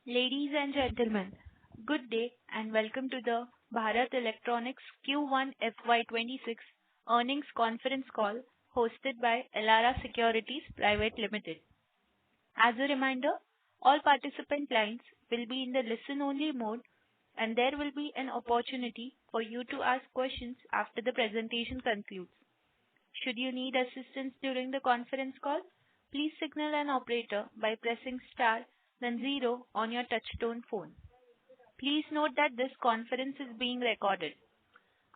Ladies and gentlemen, good day and welcome to the Bharat Electronics Q1FY26 earnings conference call hosted by Elara Securities Private Limited. As a reminder, all participant lines will be in the listen-only mode, and there will be an opportunity for you to ask questions after the presentation concludes. Should you need assistance during the conference call, please signal an operator by pressing star then zero on your touchtone phone. Please note that this conference is being recorded.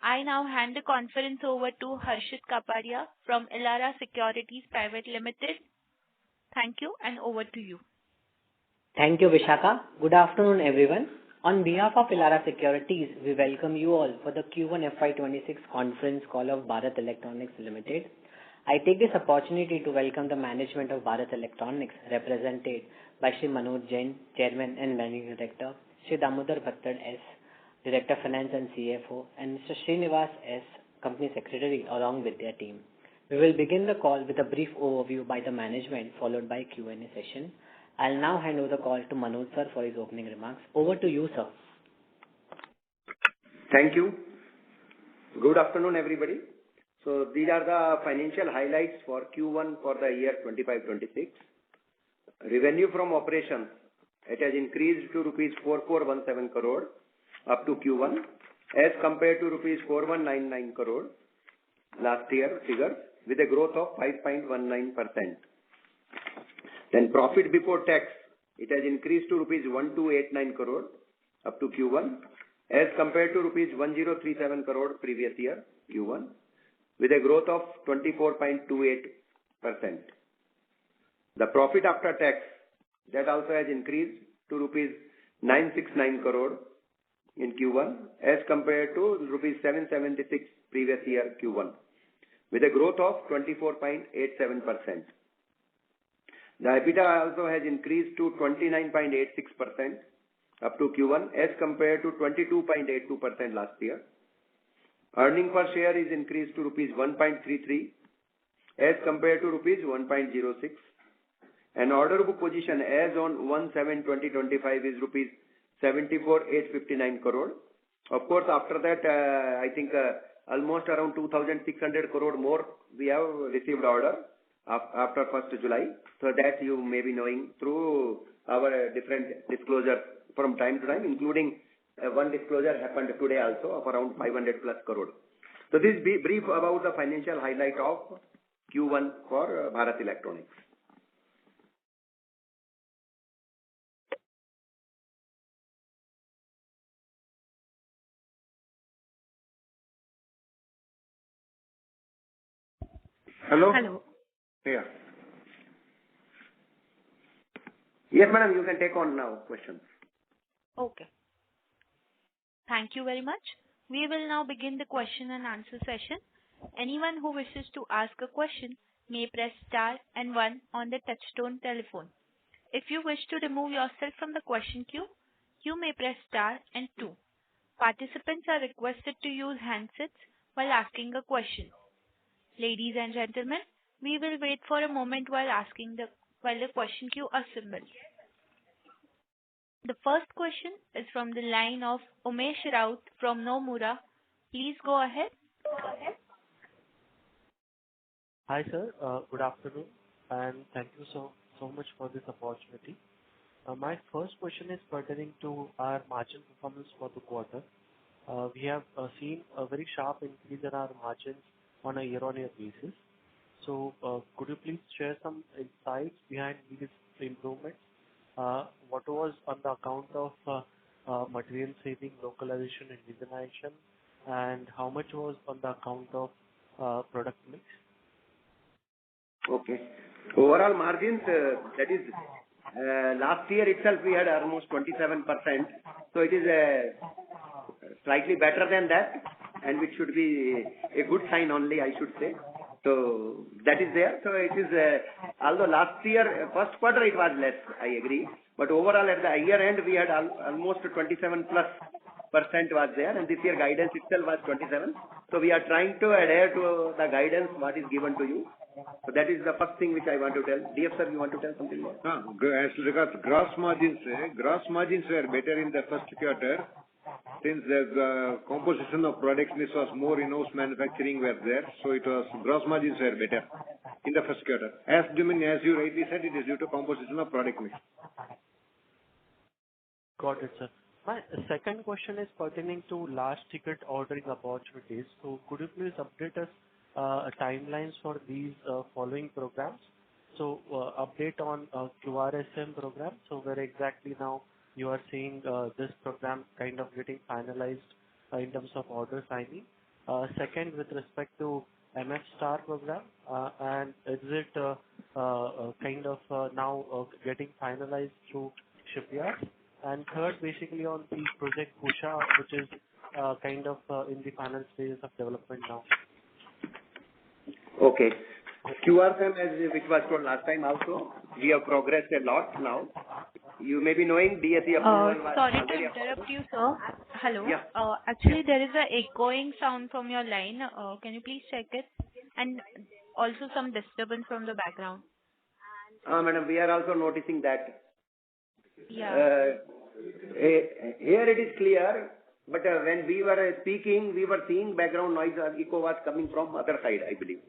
I now hand the conference over to Harshit Kapadia from Elara Securities Private Limited. Thank you, and over to you. Thank you, Vishaka. Good afternoon, everyone. On behalf of Elara Securities, we welcome you all for the Q1FY26 conference call of Bharat Electronics Limited. I take this opportunity to welcome the management of Bharat Electronics, represented by Shri Manoj Jain, Chairman and Managing Director, Shri Damodar Bhattad S, Director Finance and CFO, and Mr. Srinivas S, Company Secretary, along with their team. We will begin the call with a brief overview by the management, followed by a Q&A session. I'll now hand over the call to Manoj sir for his opening remarks. Over to you, sir. Thank you. Good afternoon, everybody. So these are the financial highlights for Q1 for the year 25-26. Revenue from operations, it has increased to rupees 4417 crore up to Q1 as compared to rupees 4199 crore last year figures with a growth of 5.19%. Then profit before tax, it has increased to rupees 1289 crore up to Q1 as compared to rupees 1037 crore previous year Q1 with a growth of 24.28%. The profit after tax, that also has increased to rupees 969 crore in Q1 as compared to rupees 776 previous year Q1 with a growth of 24.87%. The EBITDA also has increased to 29.86% up to Q1 as compared to 22.82% last year. Earning per share is increased to rupees 1.33 as compared to rupees 1.06. And order book position as on 1/7/2025 is rupees 74,859 crore. Of course, after that, I think almost around 2,600 crore more we have received order after 1st July. So that you may be knowing through our different disclosures from time to time, including one disclosure happened today also of around 500 plus crore. So this is brief about the financial highlight of Q1 for Bharat Electronics. Hello? Hello. Yeah. Yes, madam, you can take on now questions. Okay. Thank you very much. We will now begin the question and answer session. Anyone who wishes to ask a question may press star and one on the touchtone telephone. If you wish to remove yourself from the question queue, you may press star and two. Participants are requested to use handsets while asking a question. Ladies and gentlemen, we will wait for a moment while the question queue assembles. The first question is from the line of Umesh Raut from Nomura. Please go ahead. Hi, sir. Good afternoon, and thank you so much for this opportunity. My first question is pertaining to our margin performance for the quarter. We have seen a very sharp increase in our margins on a year-on-year basis. So, could you please share some insights behind these improvements? What was on the account of material saving, localization, and regionalization, and how much was on the account of product mix? Okay. Overall margins, that is, last year itself we had almost 27%. So it is slightly better than that, and which should be a good sign only, I should say. So that is there. So it is, although last year, first quarter it was less, I agree. But overall at the year end, we had almost 27+% was there, and this year guidance itself was 27. So we are trying to adhere to the guidance what is given to you. So that is the first thing which I want to tell. DF sir, you want to tell something more? As regards gross margins were better in the first quarter since the composition of product mix was more in-house manufacturing were there. So it was gross margins were better in the first quarter. As you rightly said, it is due to composition of product mix. Got it, sir. My second question is pertaining to large ticket ordering opportunities. So could you please update us timelines for these following programs? So update on QRSM program. So where exactly now you are seeing this program kind of getting finalized in terms of order signing. Second, with respect to MF Star program, and is it kind of now getting finalized through shipyards? And third, basically on the project Kusha, which is kind of in the final stages of development now. Okay. QRSM, as which was told last time also, we have progressed a lot now. You may be knowing DSE approval. Sorry to interrupt you, sir. Hello. Yeah. Actually, there is a echoing sound from your line. Can you please check it? And also some disturbance from the background. Madam, we are also noticing that. Yeah. Here it is clear, but when we were speaking, we were seeing background noise or echo was coming from other side, I believe.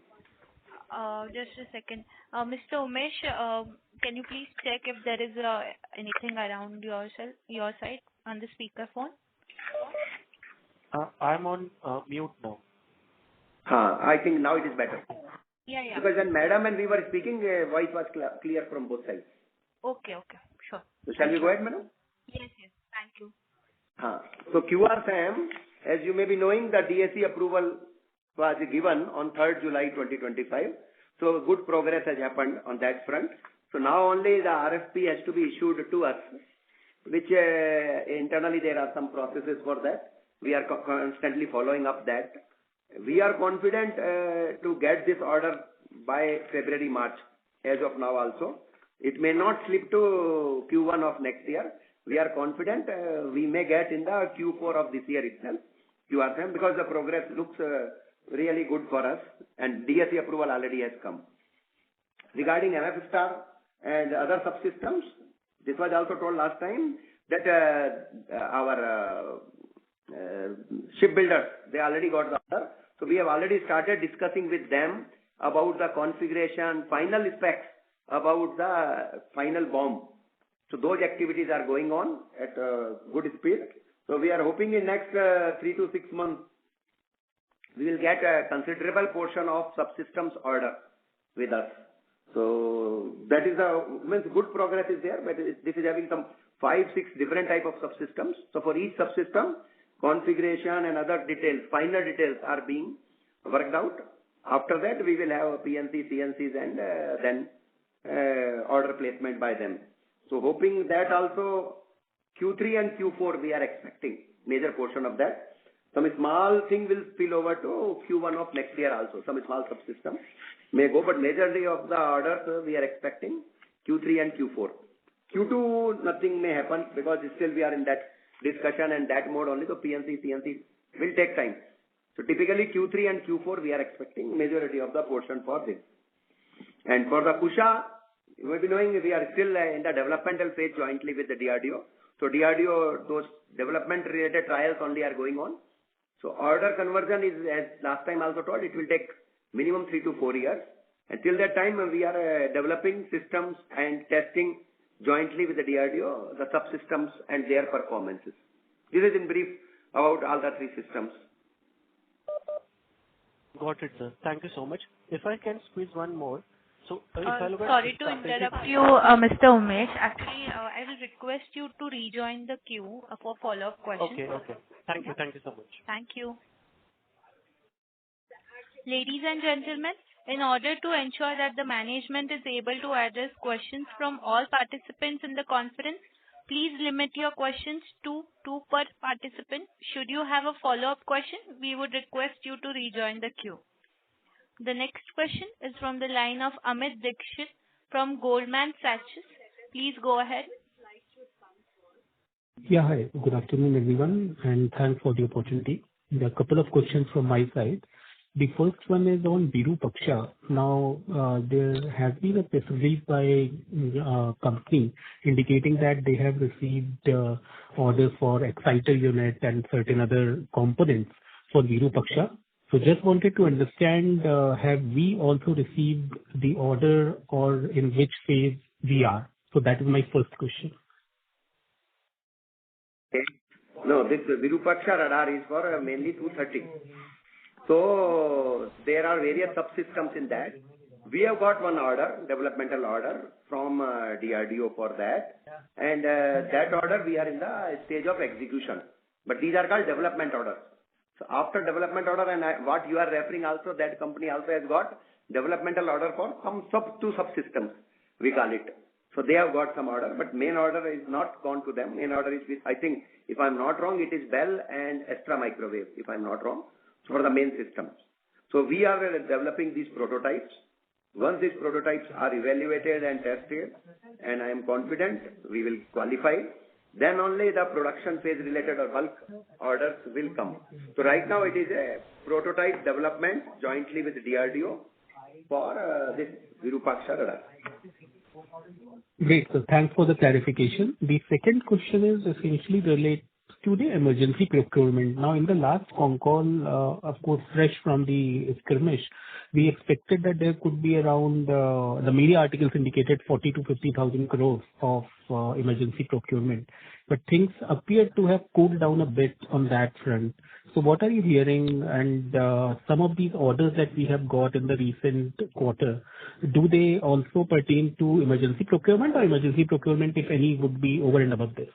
Just a second. Mr. Umesh, can you please check if there is anything around your side on the speakerphone? I'm on mute now. I think now it is better. Yeah. Because when madam and we were speaking, voice was clear from both sides. Okay, sure. So shall we go ahead, madam? Yes, thank you. So QRSAM, as you may be knowing, the DSE approval was given on 3rd July 2025. So good progress has happened on that front. So now only the RFP has to be issued to us, which internally there are some processes for that. We are constantly following up that. We are confident to get this order by February, March, as of now also. It may not slip to Q1 of next year. We are confident we may get in the Q4 of this year itself, QRSAM, because the progress looks really good for us and DSE approval already has come. Regarding MF Star and other subsystems, this was also told last time that our shipbuilders, they already got the order. So we have already started discussing with them about the configuration, final specs, about the final bomb. So those activities are going on at good speed. So we are hoping in next 3 to 6 months, we will get a considerable portion of subsystems order with us. So that is means good progress is there, but this is having some 5-6 different type of subsystems. So for each subsystem, configuration and other details, final details are being worked out. After that, we will have PNC, CNCs and then order placement by them. So hoping that also Q3 and Q4 we are expecting major portion of that. Some small thing will spill over to Q1 of next year also. Some small subsystem may go, but majority of the orders we are expecting Q3 and Q4. Q2 nothing may happen because still we are in that discussion and that mode only. So PNC, CNC will take time. So typically Q3 and Q4 we are expecting majority of the portion for this. And for the Kusha, you may be knowing we are still in the developmental phase jointly with the DRDO. So DRDO, those development related trials only are going on. So order conversion is, as last time also told, it will take minimum 3 to 4 years. Until that time, we are developing systems and testing jointly with the DRDO, the subsystems and their performances. This is in brief about all the 3 systems. Got it, sir. Thank you so much. If I can squeeze one more. So, sorry to interrupt you, Mr. Umesh. Actually, I will request you to rejoin the queue for follow-up questions. Okay. Thank you so much. Thank you. Ladies and gentlemen, in order to ensure that the management is able to address questions from all participants in the conference, please limit your questions to 2 per participant. Should you have a follow-up question, we would request you to rejoin the queue. The next question is from the line of Amit Dixit from Goldman Sachs. Please go ahead. Yeah, hi. Good afternoon, everyone, and thanks for the opportunity. There are a couple of questions from my side. The first one is on Virupaksha. Now, there has been a press release by company indicating that they have received orders for exciter unit and certain other components for Virupaksha. So just wanted to understand, have we also received the order or in which phase we are? So that is my first question. Okay. No, this Virupaksha radar is for mainly 230. So there are various subsystems in that. We have got one order, developmental order from DRDO for that. And that order we are in the stage of execution. But these are called development orders. So after development order and what you are referring also, that company also has got developmental order for some two subsystems, we call it. So they have got some order, but main order is not gone to them. Main order is with, I think, if I'm not wrong, it is Bell and Astra Microwave, if I'm not wrong, for the main systems. So we are developing these prototypes. Once these prototypes are evaluated and tested, and I am confident we will qualify, then only the production phase related or bulk orders will come. So right now it is a prototype development jointly with DRDO for this Virupaksha radar. Great, sir. Thanks for the clarification. The second question is essentially related to the emergency procurement. Now, in the last Concall, of course, fresh from the skirmish, we expected that there could be around, the media articles indicated 40 to 50,000 crores of emergency procurement. But things appear to have cooled down a bit on that front. So what are you hearing? And some of these orders that we have got in the recent quarter, do they also pertain to emergency procurement, or emergency procurement, if any, would be over and above this?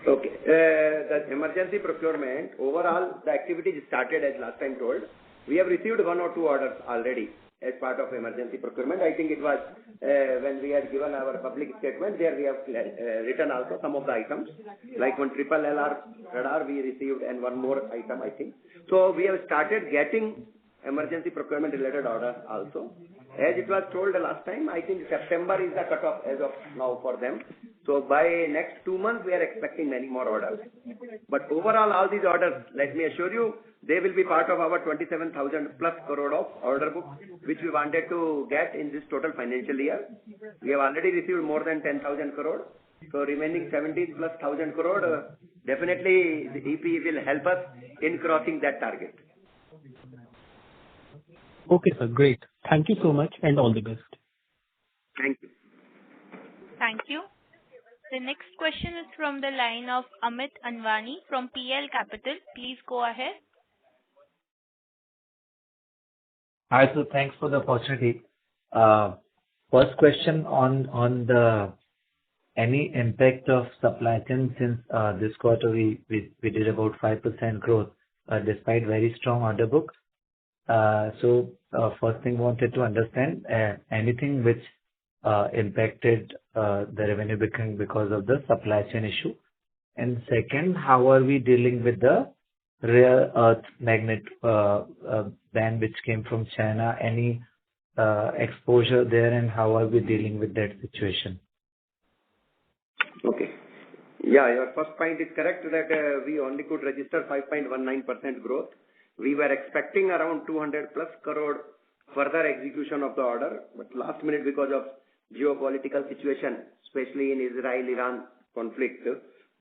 Okay. The emergency procurement, overall, the activity started as last time told. We have received one or two orders already as part of emergency procurement. I think it was when we had given our public statement, there we have written also some of the items, like one triple LR radar we received and one more item, I think. So we have started getting emergency procurement related orders also. As it was told the last time, I think September is the cutoff as of now for them. So by next 2 months, we are expecting many more orders. But overall, all these orders, let me assure you, they will be part of our 27,000 plus crore of order book, which we wanted to get in this total financial year. We have already received more than 10,000 crore. So remaining 17 plus 1,000 crore, definitely the EP will help us in crossing that target. Okay, sir. Great. Thank you so much and all the best. Thank you. Thank you. The next question is from the line of Amit Anwani from PL Capital. Please go ahead. Hi, sir. Thanks for the opportunity. First question on the any impact of supply chain since this quarter we did about 5% growth despite very strong order book. So first thing wanted to understand anything which impacted the revenue because of the supply chain issue. And second, how are we dealing with the rare earth magnet ban which came from China? Any exposure there, and how are we dealing with that situation? Okay. Yeah, your first point is correct that we only could register 5.19% growth. We were expecting around 200 plus crore further execution of the order, but last minute because of geopolitical situation, especially in Israel-Iran conflict,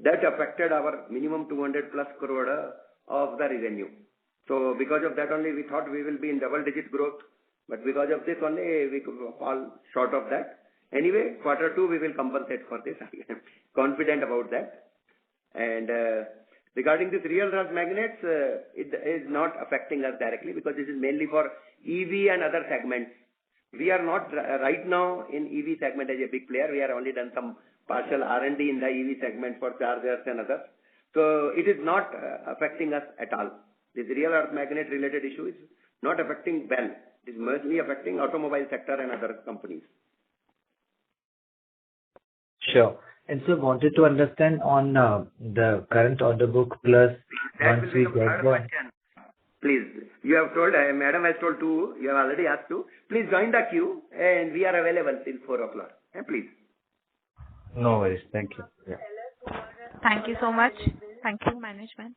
that affected our minimum 200 plus crore of the revenue. So because of that only we thought we will be in double-digit growth, but because of this only we could fall short of that. Anyway, Q2 we will compensate for this. I am confident about that. And regarding this real earth magnets, it is not affecting us directly because this is mainly for EV and other segments. We are not right now in EV segment as a big player. We are only done some partial R&D in the EV segment for chargers and others. So it is not affecting us at all. This real earth magnet related issue is not affecting Bell. It is mostly affecting automobile sector and other companies. Sure. And so wanted to understand on the current order book plus That once we get one. Please, you have told, Madam has told two, you have already asked two. Please join the queue and we are available till 4 o'clock. Please. No worries. Thank you. Yeah. Thank you so much. Thank you, management.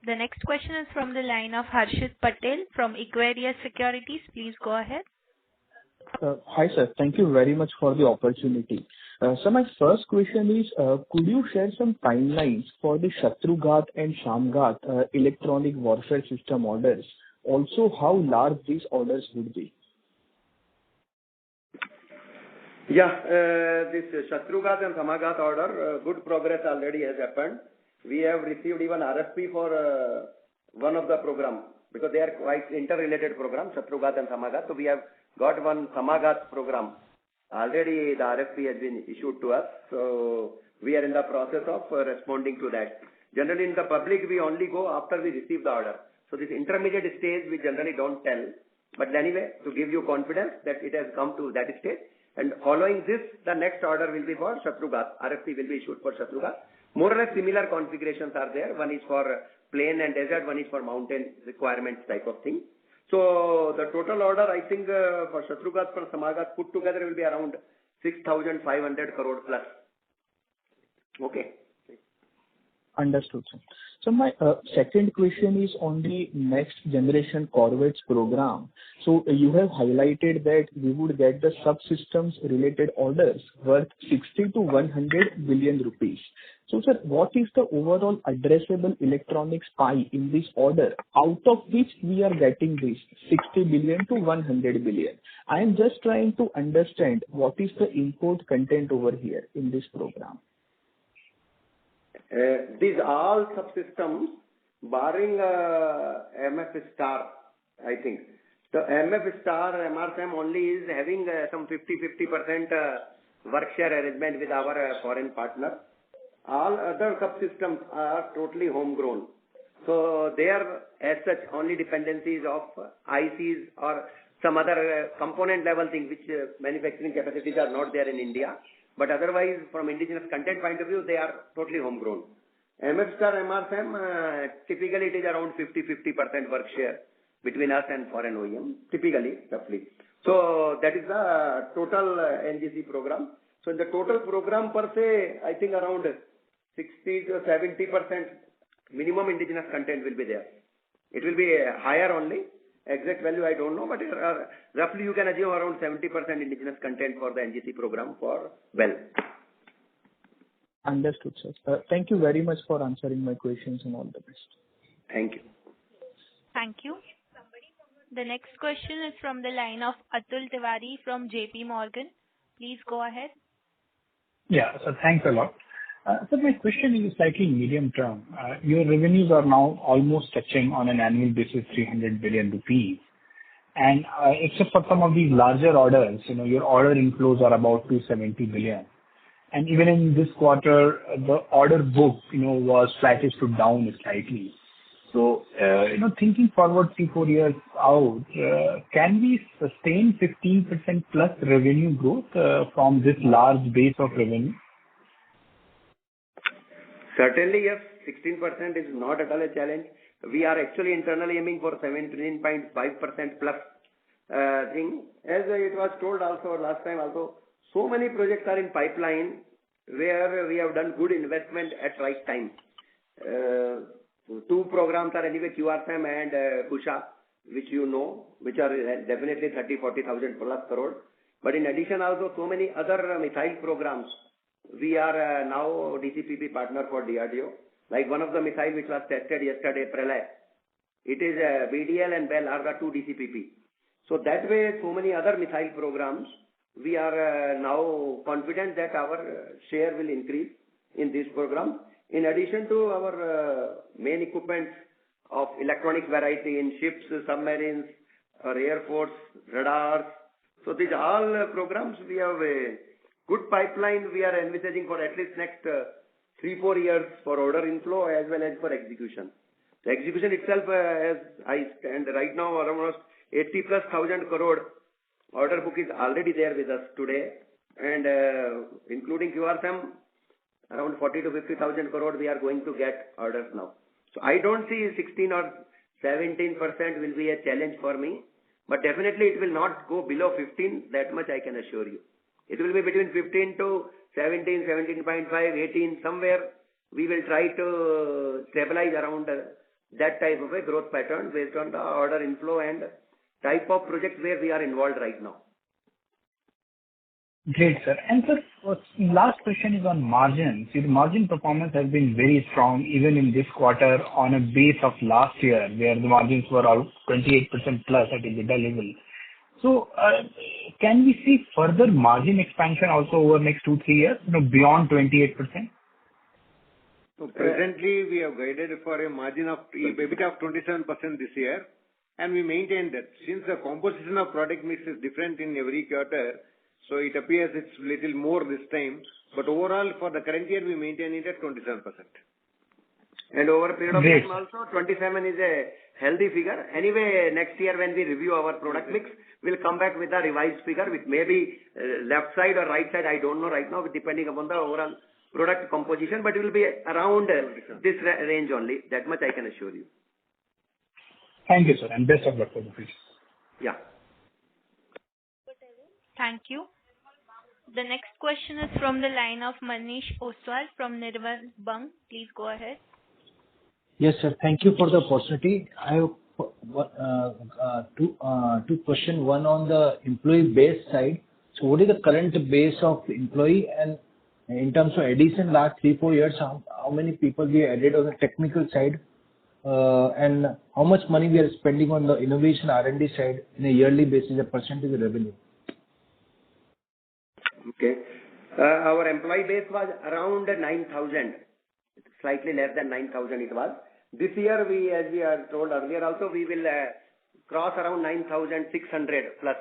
The next question is from the line of Harshit Patel from Equarius Securities. Please go ahead. Hi, sir. Thank you very much for the opportunity. So my first question is, could you share some timelines for the Shatrughat and Shamghat electronic warfare system orders? Also, how large these orders would be? Yeah, this Shatrughat and Samaghat order, good progress already has happened. We have received even RFP for one of the program because they are quite interrelated programs, Shatrughat and Samaghat. So we have got one Samaghat program. Already the RFP has been issued to us. So we are in the process of responding to that. Generally in the public, we only go after we receive the order. So this intermediate stage, we generally don't tell. But anyway, to give you confidence that it has come to that stage. And following this, the next order will be for Shatrughat. RFP will be issued for Shatrughat. More or less similar configurations are there. One is for plain and desert, one is for mountain requirements type of thing. So the total order, I think, for Shatrughat, for Samaghat put together will be around 6,500 crore plus. Okay. Understood, sir. So my second question is on the next generation corvettes program. So you have highlighted that we would get the subsystems related orders worth 60 to 100 billion rupees. So sir, what is the overall addressable electronics pie in this order, out of which we are getting this 60 billion to 100 billion? I am just trying to understand what is the import content over here in this program. These all subsystems, barring MF Star, I think. The MF Star MRSAM only is having some 50% work share arrangement with our foreign partner. All other subsystems are totally homegrown. So they are as such only dependencies of ICs or some other component level thing which manufacturing capacities are not there in India. But otherwise, from indigenous content point of view, they are totally homegrown. MF Star MRSAM, typically it is around 50% work share between us and foreign OEM, typically, roughly. So that is the total NGC program. So in the total program per se, I think around 60 to 70% minimum indigenous content will be there. It will be higher only. Exact value I don't know, but roughly you can assume around 70% indigenous content for the NGC program for well. Understood, sir. Thank you very much for answering my questions and all the best. Thank you. Thank you. The next question is from the line of Atul Tiwari from JP Morgan. Please go ahead. Yeah, so thanks a lot. So my question is slightly medium term. Your revenues are now almost touching on an annual basis 300 billion rupees. And except for some of these larger orders, your order inflows are about 270 billion. And even in this quarter, the order book, was flattish to down slightly. So, thinking forward 3-4 years out, can we sustain 15% plus revenue growth from this large base of revenue? Certainly, yes, 16% is not at all a challenge. We are actually internally aiming for 17.5% plus thing. As it was told also last time also, so many projects are in pipeline where we have done good investment at right time. Two programs are anyway QRSAM and Kusha, which which are definitely 30,000-40,000 plus crore. But in addition also so many other missile programs. We are now DCPP partner for DRDO. Like one of the missiles which was tested yesterday, Pralay. It is BDL and BEL are the two DCPP. So that way, so many other missile programs, we are now confident that our share will increase in this program. In addition to our main equipment of electronics variety in ships, submarines, or Air Force, radars. So these all programs, we have a good pipeline we are envisaging for at least next 3-4 years for order inflow as well as for execution. The execution itself, as I stand right now, almost 80,000+ crore order book is already there with us today, and including QRSAM, around 40 to 50,000 crore we are going to get orders now. So I don't see 16 or 17% will be a challenge for me, but definitely it will not go below 15. That much I can assure you. It will be between 15 to 17, 17.5, 18, somewhere we will try to stabilize around that type of a growth pattern based on the order inflow and type of projects where we are involved right now. Great, sir. And sir, last question is on margin. See, the margin performance has been very strong even in this quarter on a base of last year, where the margins were all 28% plus at EBITDA level. So, can we see further margin expansion also over next 2-3 years, beyond 28%? So presently, we have guided for a margin of EBITDA of 27% this year, and we maintain that. Since the composition of product mix is different in every quarter, so it appears it's little more this time. But overall, for the current year, we maintain it at 27%. And over a period of time also, 27 is a healthy figure. Anyway, next year when we review our product mix, we'll come back with a revised figure, which may be left side or right side, I don't know right now, depending upon the overall product composition, but it will be around this range only. That much I can assure you. Thank you, sir, and best of luck for the future. Yeah. Thank you. The next question is from the line of Manish Oswal from Nirmal Bang. Please go ahead. Yes, sir. Thank you for the opportunity. I have two questions. One on the employee base side. So what is the current base of employee, and in terms of addition last 3-4 years, how many people we added on the technical side, and how much money we are spending on the innovation R&D side in a yearly basis, a percentage of revenue? Okay. Our employee base was around 9,000, slightly less than 9,000 it was. This year, we, as we are told earlier also, we will cross around 9,600 plus.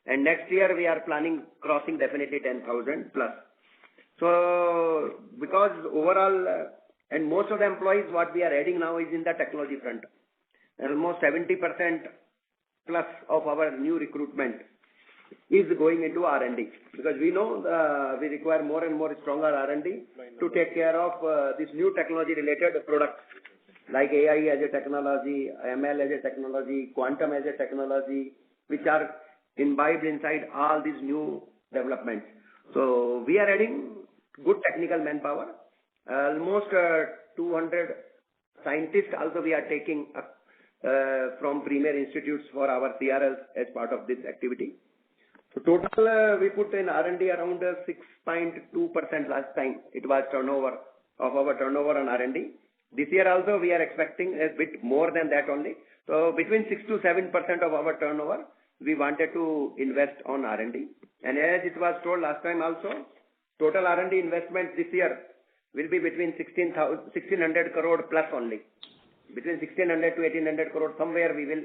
And next year, we are planning crossing definitely 10,000 plus. So, because overall, and most of the employees, what we are adding now is in the technology front. Almost 70% plus of our new recruitment is going into R&D, because we know we require more and more stronger R&D to take care of this new technology related products like AI as a technology, ML as a technology, quantum as a technology, which are imbibed inside all these new developments. So we are adding good technical manpower. Almost 200 scientists also we are taking from premier institutes for our CRLs as part of this activity. So total we put in R&D around 6.2% last time. It was turnover of our turnover on R&D. This year also we are expecting a bit more than that only. So between 6 to 7% of our turnover we wanted to invest on R&D. And as it was told last time also, total R&D investment this year will be between 1,600 crore plus only. Between 1,600 to 1,800 crore somewhere we will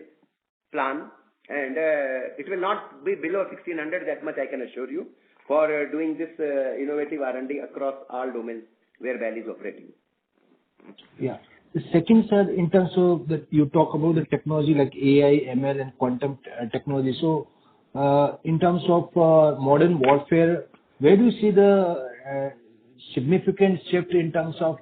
plan. And it will not be below 1,600, that much I can assure you, for doing this innovative R&D across all domains where BEL is operating. Yeah. The second, sir, in terms of that you talk about the technology like AI, ML and quantum technology. So in terms of modern warfare, where do you see the significant shift in terms of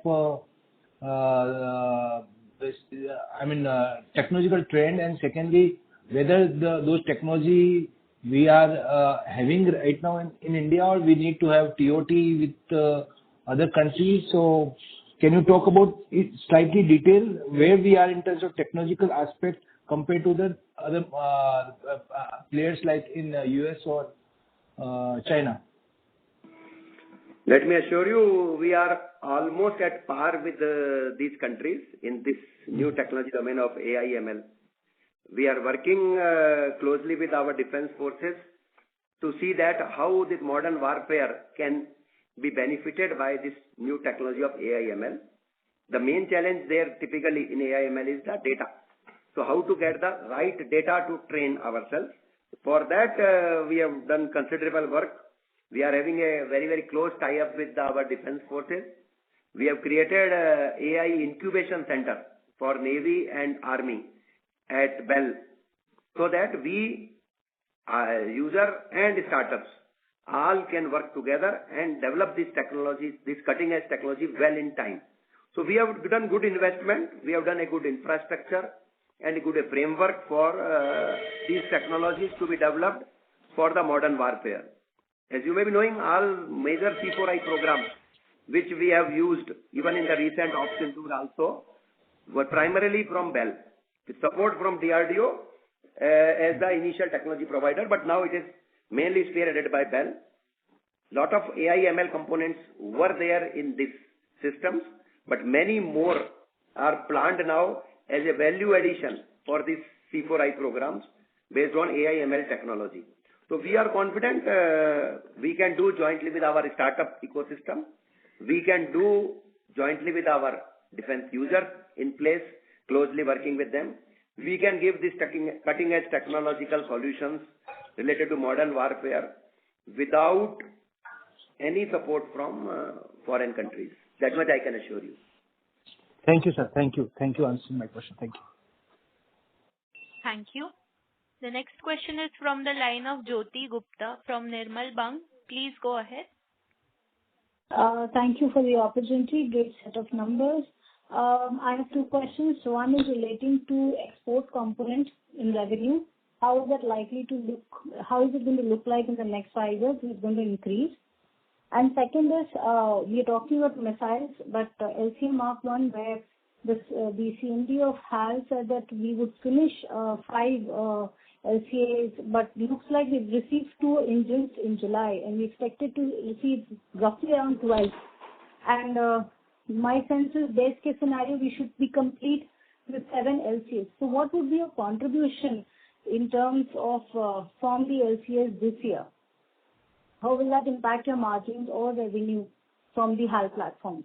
technological trend, and secondly, whether those technology we are having right now in India, or we need to have TOT with other countries? So can you talk about it slightly detail where we are in terms of technological aspect compared to the other players like in US or China? Let me assure you, we are almost at par with these countries in this new technology domain of AI ML. We are working closely with our defense forces to see that how this modern warfare can be benefited by this new technology of AI ML. The main challenge there typically in AI ML is the data. So how to get the right data to train ourselves. For that, we have done considerable work. We are having a very, very close tie-up with our defense forces. We have created a AI incubation center for Navy and Army at BEL, so that we, user and startups, all can work together and develop this technology, this cutting-edge technology well in time. So we have done good investment, we have done a good infrastructure and a good framework for these technologies to be developed for the modern warfare. As you may be knowing, all major C4I programs which we have used even in the recent option tour also, were primarily from BEL, with support from DRDO as the initial technology provider, but now it is mainly spearheaded by BEL. Lot of AI/ML components were there in these systems, but many more are planned now as a value addition for these C4I programs based on AI/ML technology. So we are confident we can do jointly with our startup ecosystem. We can do jointly with our defense users in place, closely working with them. We can give these cutting-edge technological solutions related to modern warfare without any support from foreign countries. That much I can assure you. Thank you, sir. Thank you. Thank you for answering my question. Thank you. Thank you. The next question is from the line of Jyoti Gupta from Nirmal Bang. Please go ahead. Thank you for the opportunity. Great set of numbers. I have two questions. One is relating to export component in revenue. How is that likely to look? How is it going to look like in the next 5 years? Is it going to increase? And second is, we are talking about missiles, but LCA Mark 1, where the CMD of HAL said that we would finish 5 LCAs, but looks like we've received 2 engines in July, and we expected to receive roughly around 12. And my sense is, best case scenario, we should be complete with 7 LCAs. So what would be your contribution in terms of from the LCAs this year? How will that impact your margins or revenue from the HAL platforms?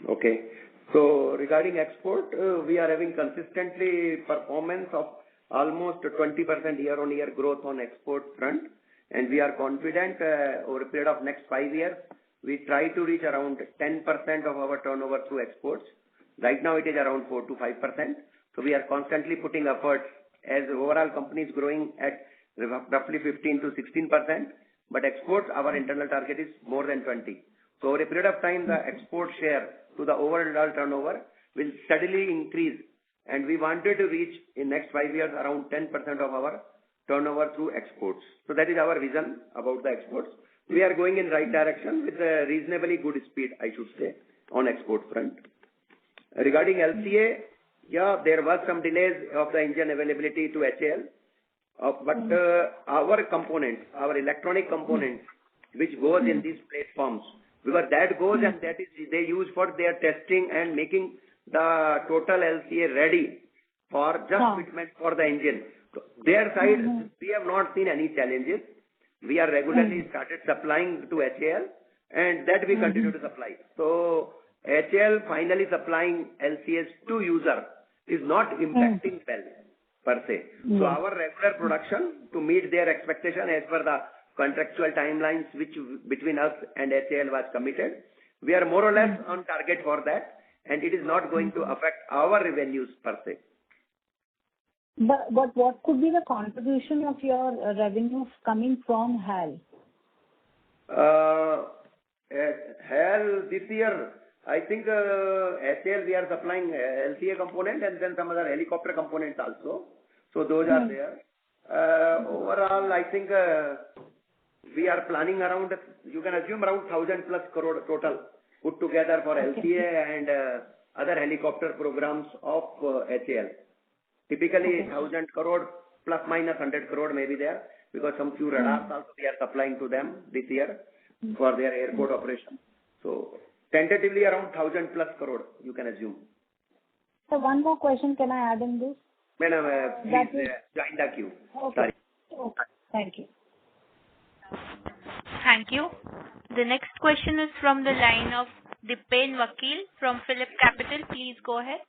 Okay. So regarding export, we are having consistently performance of almost 20% year-on-year growth on export front, and we are confident over a period of next 5 years, we try to reach around 10% of our turnover through exports. Right now it is around 4 to 5%. So we are constantly putting efforts as overall company is growing at roughly 15 to 16%, but exports, our internal target is more than 20. So over a period of time, the export share to the overall turnover will steadily increase, and we wanted to reach in next 5 years around 10% of our turnover through exports. So that is our vision about the exports. We are going in right direction with a reasonably good speed, I should say, on export front. Regarding LCA, yeah, there was some delays of the engine availability to HAL. But our components, our electronic components, which goes in these platforms, because that goes and that is they use for their testing and making the total LCA ready for just fitment for the engine. So their side, we have not seen any challenges. We are regularly started supplying to HAL, and that we continue to supply. So HAL finally supplying LCAs to user is not impacting well per se. So our regular production to meet their expectation as per the contractual timelines which between us and HAL was committed, we are more or less on target for that, and it is not going to affect our revenues per se. But what could be the contribution of your revenue coming from HAL? HAL this year, I think HAL we are supplying LCA component and then some other helicopter components also. So those are there. Overall, I think we are planning around, you can assume around 1,000 plus crore total put together for LCA and other helicopter programs of HAL. Typically 1,000 crore plus minus 100 crore may be there, because some few radars also we are supplying to them this year for their airport operation. So tentatively around 1,000 plus crore you can assume. So one more question, can I add in this? Madam, please join the queue. Okay. Sorry. Okay. Thank you. Thank you. The next question is from the line of Dipen Vakil from Phillip Capital. Please go ahead.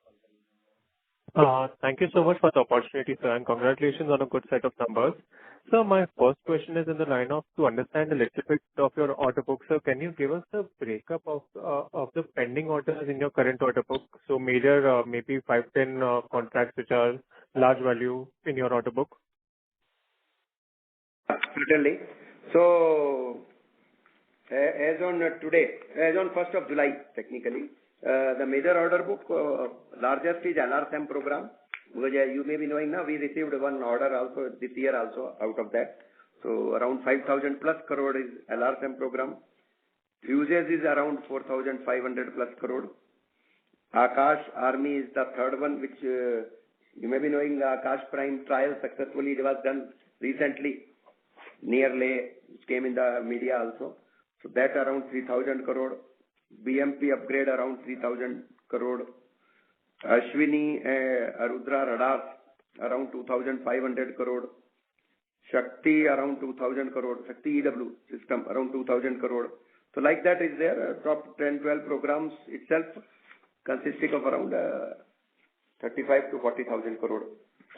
Thank you so much for the opportunity, sir, and congratulations on a good set of numbers. So my first question is in the line of to understand a little bit of your order book. So can you give us the breakup of the pending orders in your current order book? So major, maybe 5-10 contracts which are large value in your order book. Certainly. So as on today, as on 1st of July, technically, the major order book, largest is LRSAM program. Because you may be knowing now, we received one order also this year also out of that. So around 5,000 plus crore is LRSAM program. Fuses is around 4,500 plus crore. Akash Army is the third one, which you may be knowing. Akash Prime trial successfully was done recently near Leh, which came in the media also. So that around 3,000 crore. BMP upgrade around 3,000 crore. Ashwini Arudra radars around 2,500 crore. Shakti around 2,000 crore. Shakti EW system around 2,000 crore. So like that is there. Top 10, 12 programs itself consisting of around 35 to 40,000 crore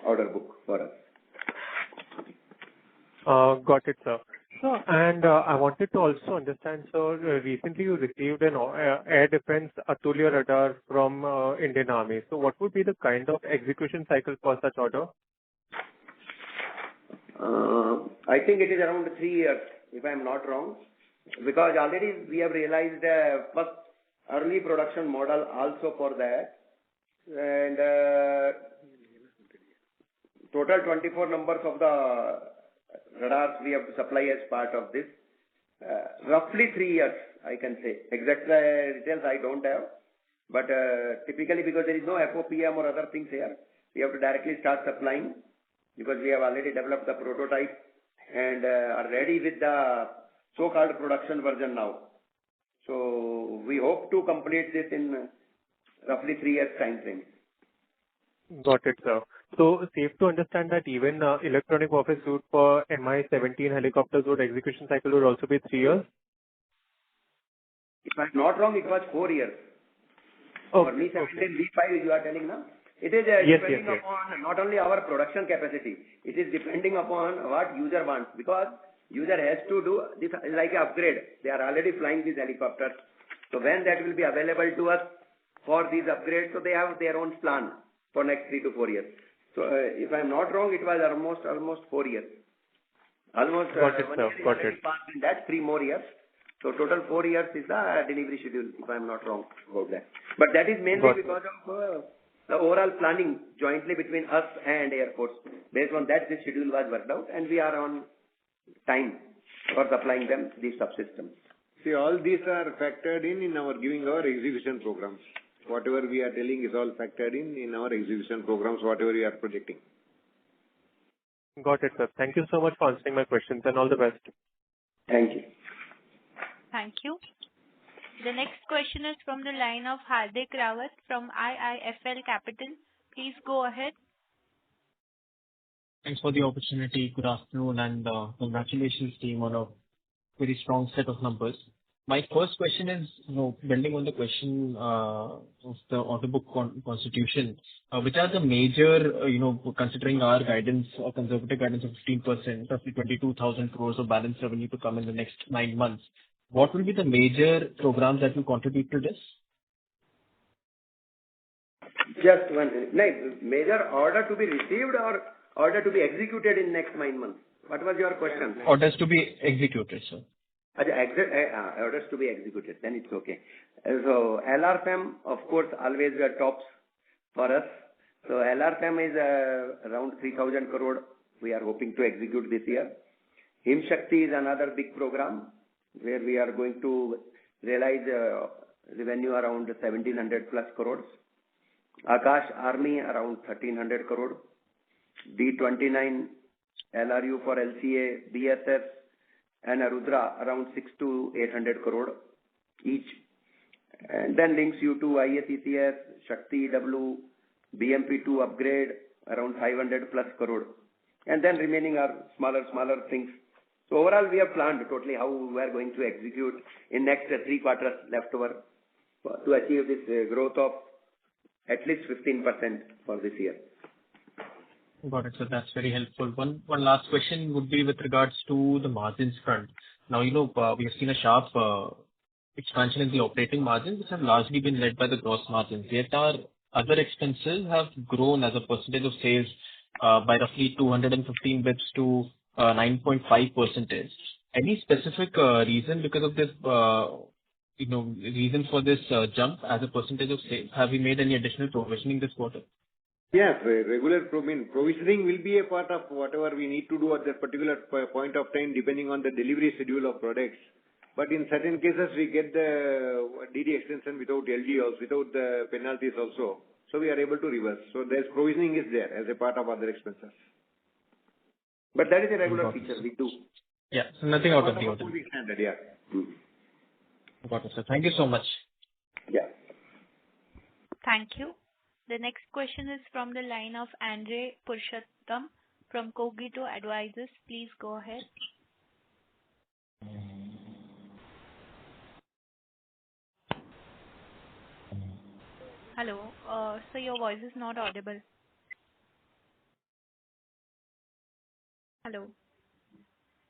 order book for us. Got it, sir. So, and I wanted to also understand, sir, recently you received an air defense Atulya radar from Indian Army. So what would be the kind of execution cycle for such order? I think it is around 3 years, if I am not wrong, because already we have realized first early production model also for that, and total 24 numbers of the radars we have to supply as part of this. Roughly 3 years, I can say. Exact details I don't have, but typically because there is no FOPM or other things here, we have to directly start supplying because we have already developed the prototype and are ready with the so-called production version now. So we hope to complete this in roughly 3 years time frame. Got it, sir. So safe to understand that even electronic warfare suite for Mi-17 helicopters would execution cycle would also be 3 years? If I'm not wrong, it was 4 years. Oh, for Mi-17 okay. V5 you are telling now? It is depending upon not only our production capacity, it is depending upon what user wants, because user has to do this like an upgrade. They are already flying these helicopters. So when that will be available to us for these upgrades, so they have their own plan for next 3 to 4 years. So if I am not wrong, it was almost 4 years. Almost got it, 1 sir. year Got it. passed in that, 3 more years. So total 4 years is the delivery schedule, if I am not wrong about that. But that is mainly because of the overall planning jointly between us and Air Force. Based on that, this schedule was worked out, and we are on time for supplying them these subsystems. See, all these are factored in our giving our execution programs. Whatever we are telling is all factored in our execution programs, whatever we are projecting. Got it, sir. Thank you so much for answering my questions and all the best. Thank you. Thank you. The next question is from the line of Hardik Rawat from IIFL Capital. Please go ahead. Thanks for the opportunity. Good afternoon, and congratulations, team, on a very strong set of numbers. My first question is, building on the question of the order book constitution, which are the major, considering our guidance or conservative guidance of 15%, roughly 22,000 crores of balance revenue to come in the next 9 months. What will be the major programs that will contribute to this? Just one minute. Major order to be received or order to be executed in next 9 months? What was your question? Orders to be executed, sir. Orders to be executed, then it's okay. So LRFM, of course, always were tops for us. So LRFM is around 3,000 crore we are hoping to execute this year. Him Shakti is another big program where we are going to realize revenue around 1,700 plus crores. Akash Army around 1,300 crore. D29 LRU for LCA, BSF and Arudra around 600 to 800 crore each. And then links you to IACCS, Shakti EW, BMP2 upgrade around 500 plus crore. And then remaining are smaller things. So overall we have planned totally how we are going to execute in next 3 quarters left over to achieve this growth of at least 15% for this year. Got it, sir. That's very helpful. One last question would be with regards to the margins front. Now, we have seen a sharp expansion in the operating margins, which have largely been led by the gross margins. Yet our other expenses have grown as a percentage of sales by roughly 215 bits to 9.5%. Any specific reason because of this, reason for this jump as a percentage of sales? Have we made any additional provisioning this quarter? Yes, regular provisioning will be a part of whatever we need to do at that particular point of time, depending on the delivery schedule of products. But in certain cases, we get the DD extension without LD also, without the penalties also. So we are able to reverse. So there's provisioning is there as a part of other expenses. But that is a regular feature we do. Yeah, so nothing out of the ordinary. Accounting standard, yeah. Got it, sir. Thank you so much. Yeah. Thank you. The next question is from the line of Andre Purushottam from Cogito Advisors. Please go ahead. Hello. So your voice is not audible. Hello.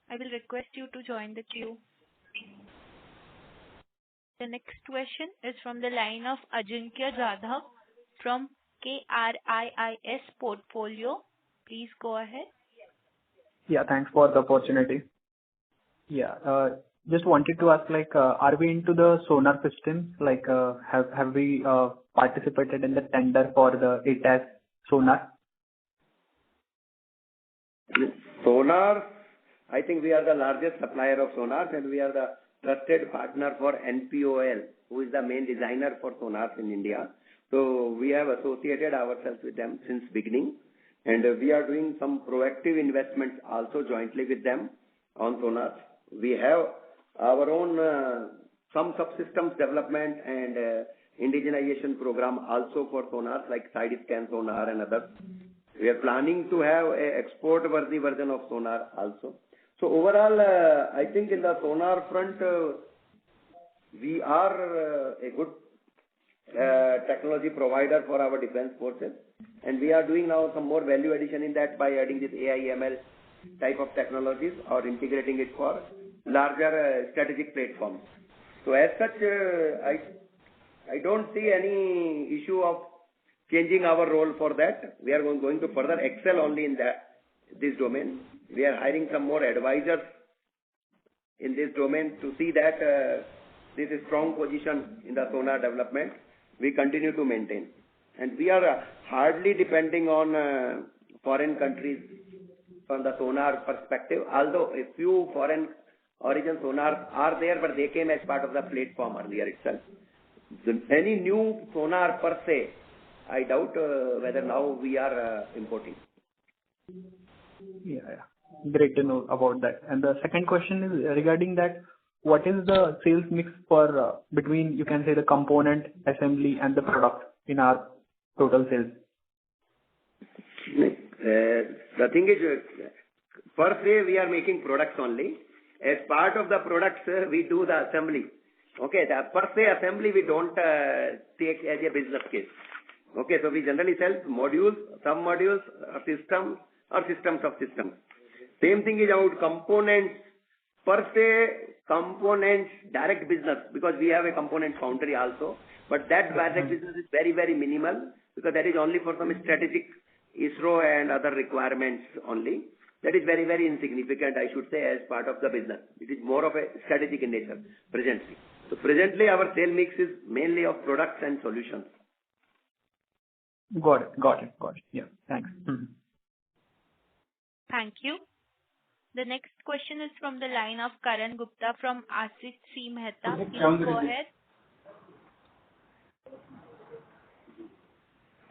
I will request you to join the queue. The next question is from the line of Ajinkya Jadhav from KRIIS Portfolio. Please go ahead. Yeah, thanks for the opportunity. Yeah, just wanted to ask, like, are we into the sonar systems? Like, have we participated in the tender for the ATAS sonar? Sonar, I think we are the largest supplier of sonars, and we are the trusted partner for NPOL, who is the main designer for sonars in India. So we have associated ourselves with them since beginning, and we are doing some proactive investments also jointly with them on sonars. We have our own some subsystems development and indigenization program also for sonars like side scan sonar and others. We are planning to have a export-worthy version of sonar also. So overall, I think in the sonar front, we are a good technology provider for our defense forces, and we are doing now some more value addition in that by adding this AI ML type of technologies or integrating it for larger strategic platforms. So as such, I don't see any issue of changing our role for that. We are going to further excel only in this domain. We are hiring some more advisors in this domain to see that this is strong position in the sonar development we continue to maintain. And we are hardly depending on foreign countries from the sonar perspective, although a few foreign origin sonars are there, but they came as part of the platform earlier itself. Any new sonar per se, I doubt whether now we are importing. Yeah. Great to know about that. And the second question is regarding that, what is the sales mix for between, you can say, the component, assembly and the product in our total sales? The thing is, per se, we are making products only. As part of the products, we do the assembly. Okay, the per se assembly we don't take as a business case. Okay, so we generally sell modules, sub-modules, systems, or systems of systems. Same thing is about components. Per se, components, direct business, because we have a component foundry also, but that direct business is very, very minimal, because that is only for some strategic ISRO and other requirements only. That is very, very insignificant, I should say, as part of the business. It is more of a strategic in nature, presently. So presently, our sale mix is mainly of products and solutions. Got it. Yeah, thanks. Thank you. The next question is from the line of Karan Gupta from Asit C. Mehta. Please go ahead.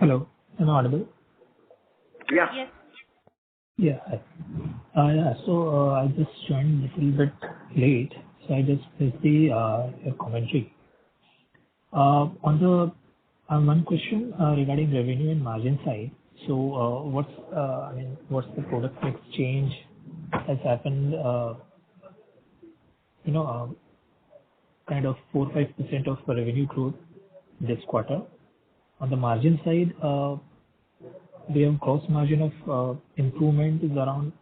Hello, am I audible? Yeah. Yes. Yeah. So I just joined a little bit late, so I just missed the commentary. On one question regarding revenue and margin side. So what's the product mix change has happened? Kind of 4-5% of the revenue growth this quarter. On the margin side, we have gross margin of improvement is around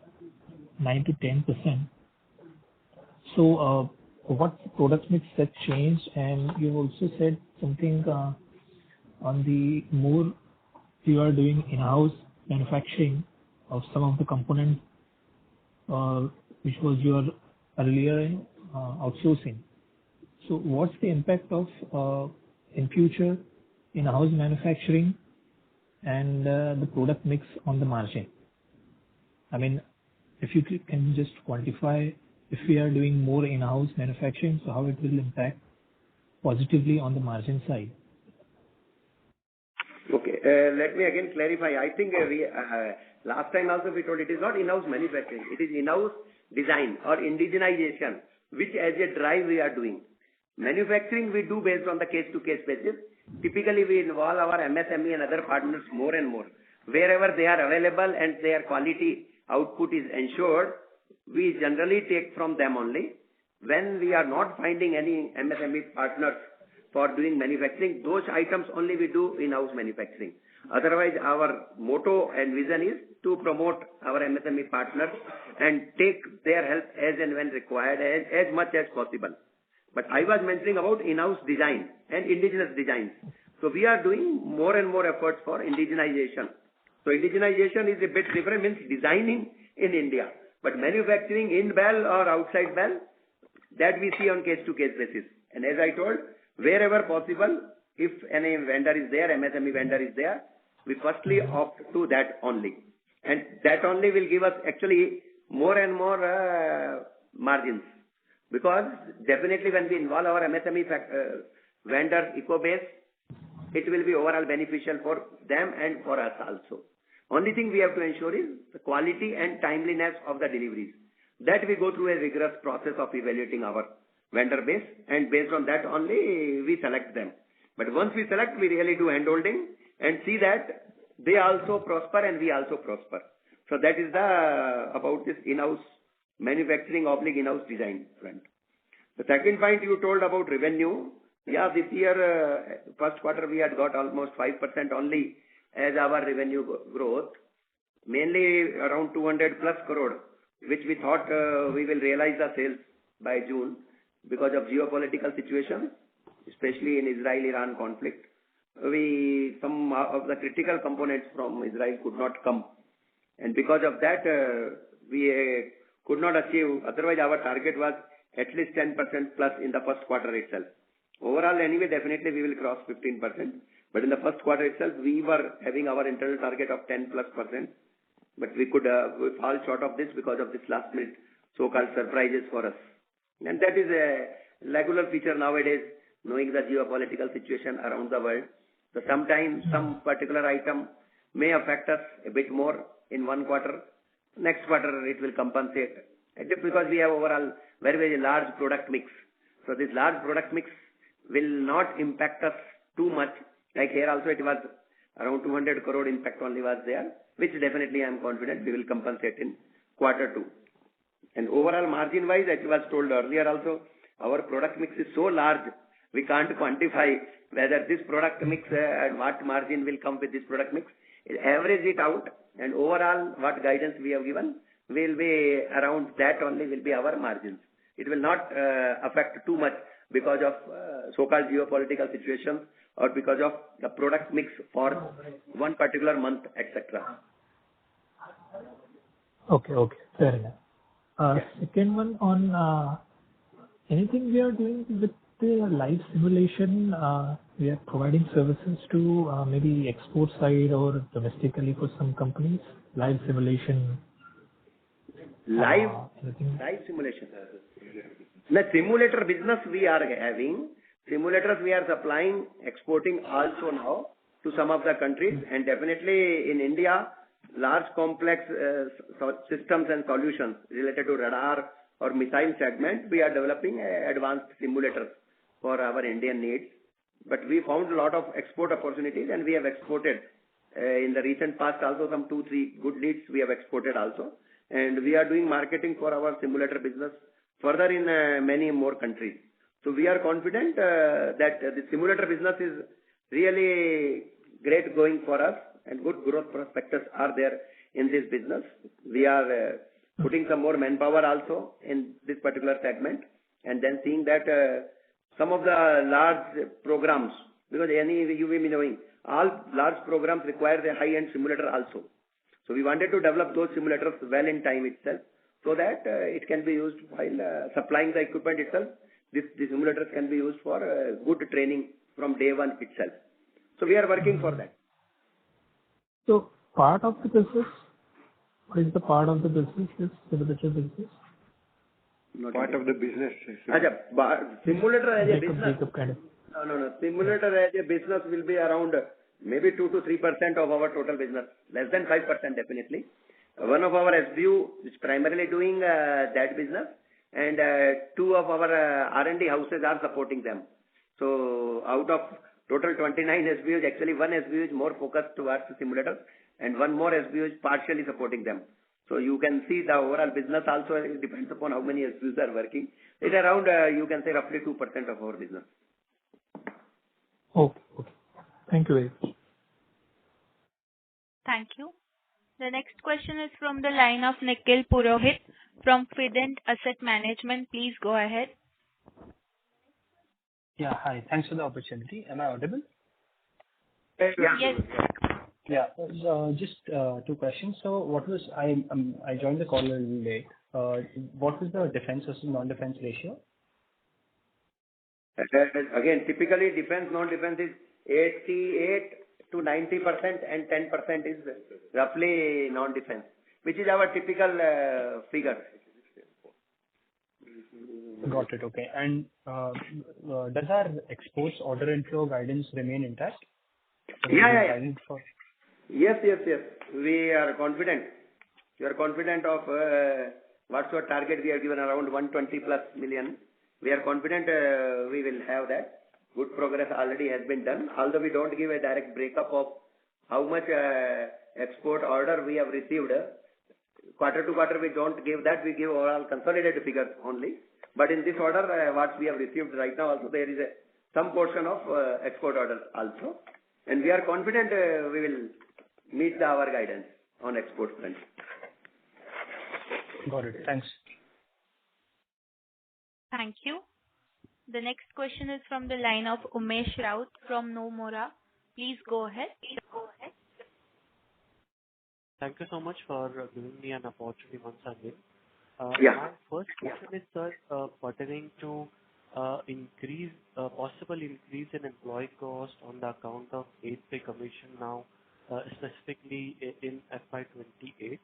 9-10%. So what product mix has changed? And you also said something on the more you are doing in-house manufacturing of some of the components, which was your earlier outsourcing. So what's the impact of in future in-house manufacturing and the product mix on the margin? I mean, if you can just quantify if we are doing more in-house manufacturing, so how it will impact positively on the margin side? Okay. Let me again clarify. I think last time also we told it is not in-house manufacturing. It is in-house design or indigenization, which as a drive we are doing. Manufacturing we do based on the case-to-case basis. Typically, we involve our MSME and other partners more and more. Wherever they are available and their quality output is ensured, we generally take from them only. When we are not finding any MSME partners for doing manufacturing, those items only we do in-house manufacturing. Otherwise, our motto and vision is to promote our MSME partners and take their help as and when required, as much as possible. But I was mentioning about in-house design and indigenous designs. So we are doing more and more efforts for indigenization. So indigenization is a bit different, means designing in India. But manufacturing in BEL or outside BEL, that we see on case-to-case basis. And as I told, wherever possible, if any vendor is there, MSME vendor is there, we firstly opt to that only. And that only will give us actually more and more margins. Because definitely when we involve our MSME vendor eco base, it will be overall beneficial for them and for us also. Only thing we have to ensure is the quality and timeliness of the deliveries. That we go through a rigorous process of evaluating our vendor base, and based on that only we select them. But once we select, we really do handholding and see that they also prosper and we also prosper. So that is about this in-house manufacturing / in-house design front. The second point you told about revenue. Yeah, this year, first quarter we had got almost 5% only as our revenue growth. Mainly around 200 plus crore, which we thought we will realize the sales by June because of geopolitical situation, especially in Israel-Iran conflict. Some of the critical components from Israel could not come. And because of that, we could not achieve. Otherwise, our target was at least 10% plus in the first quarter itself. Overall, anyway, definitely we will cross 15%. But in the first quarter itself, we were having our internal target of 10 plus %. But we could fall short of this because of this last minute so-called surprises for us. And that is a regular feature nowadays, knowing the geopolitical situation around the world. So sometimes some particular item may affect us a bit more in one quarter. Next quarter it will compensate. Just because we have overall very, very large product mix. So this large product mix will not impact us too much. Like here also it was around 200 crore impact only was there, which definitely I am confident we will compensate in quarter 2. And overall margin wise, as was told earlier also, our product mix is so large, we can't quantify whether this product mix and what margin will come with this product mix. Average it out, and overall what guidance we have given will be around that only will be our margins. It will not affect too much because of so-called geopolitical situations or because of the product mix for one particular month, etc. Okay, fair enough. Second one on anything we are doing with the live simulation. We are providing services to maybe export side or domestically for some companies. Live simulation. Live simulation. The simulator business we are having. Simulators we are supplying, exporting also now to some of the countries, and definitely in India, large complex systems and solutions related to radar or missile segment, we are developing advanced simulators for our Indian needs. But we found a lot of export opportunities and we have exported. In the recent past also some 2-3 good leads we have exported also. And we are doing marketing for our simulator business further in many more countries. So we are confident that the simulator business is really great going for us and good growth prospects are there in this business. We are putting some more manpower also in this particular segment and then seeing that some of the large programs, because you will be knowing, all large programs require the high-end simulator also. So we wanted to develop those simulators well in time itself so that it can be used while supplying the equipment itself. The simulators can be used for good training from day one itself. So we are working for that. So part of the business, what is the part of the business, this simulator business? Part of the business. Simulator as a business. Kind of. No. Simulator as a business will be around maybe 2 to 3% of our total business. Less than 5% definitely. One of our SBU is primarily doing that business, and two of our R&D houses are supporting them. So out of total 29 SBUs, actually one SBU is more focused towards the simulators, and one more SBU is partially supporting them. So you can see the overall business also depends upon how many SBUs are working. It's around, you can say roughly 2% of our business. Okay. Thank you very much. Thank you. The next question is from the line of Nikhil Purohit from Fident Asset Management. Please go ahead. Yeah, hi. Thanks for the opportunity. Am I audible? Yes. Yeah. Just two questions. So I joined the call a little late. What was the defense versus non-defense ratio? Again, typically defense, non-defense is 88 to 90% and 10% is roughly non-defense, which is our typical figure. Got it. Okay. And does our exports order inflow guidance remain intact? Yeah. Yes. We are confident. We are confident of what's our target we have given around 120 plus million. We are confident we will have that. Good progress already has been done. Although we don't give a direct breakup of how much export order we have received. Quarter to quarter we don't give that. We give overall consolidated figures only. But in this order, what we have received right now also there is some portion of export orders also. And we are confident we will meet our guidance on export front. Got it. Thanks. Thank you. The next question is from the line of Umesh Raut from Nomura. Please go ahead. Thank you so much for giving me an opportunity once again. Yeah. My first question is, sir, pertaining to possible increase in employee cost on the account of 8th pay commission now, specifically in FY28.